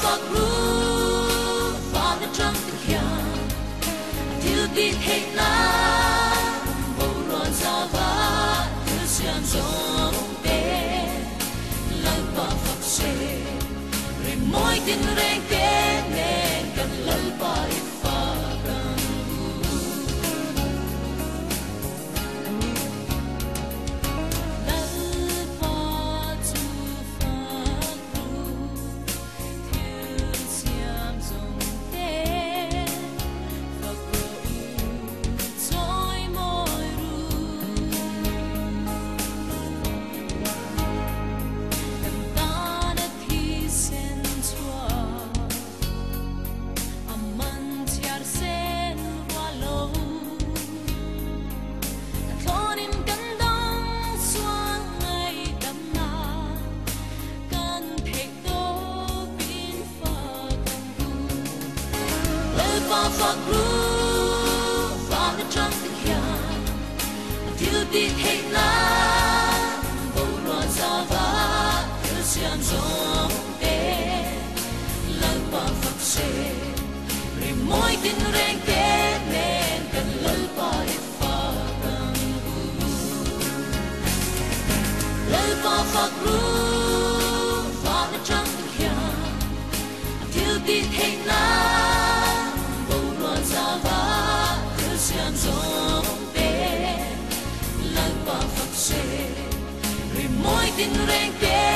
phật ru và nó trăng từ kia thiếu tin hết na bầu loạn ra vã thứ xiêm giống bé lời ba phật sẽ rồi mỗi tin rèn kế nên cần lời ba phật phật ru và nó trăng từ kia thiếu tin hết na bầu loạn ra vã thứ xiêm giống bé lời ba phật sẽ rồi mỗi tin rèn kết nên cần lời ba lời ba phật ru và nó trăng từ kia thiếu tin hết na xiêm giống bé lời ba phật sẽ rồi mỗi tin rèn kế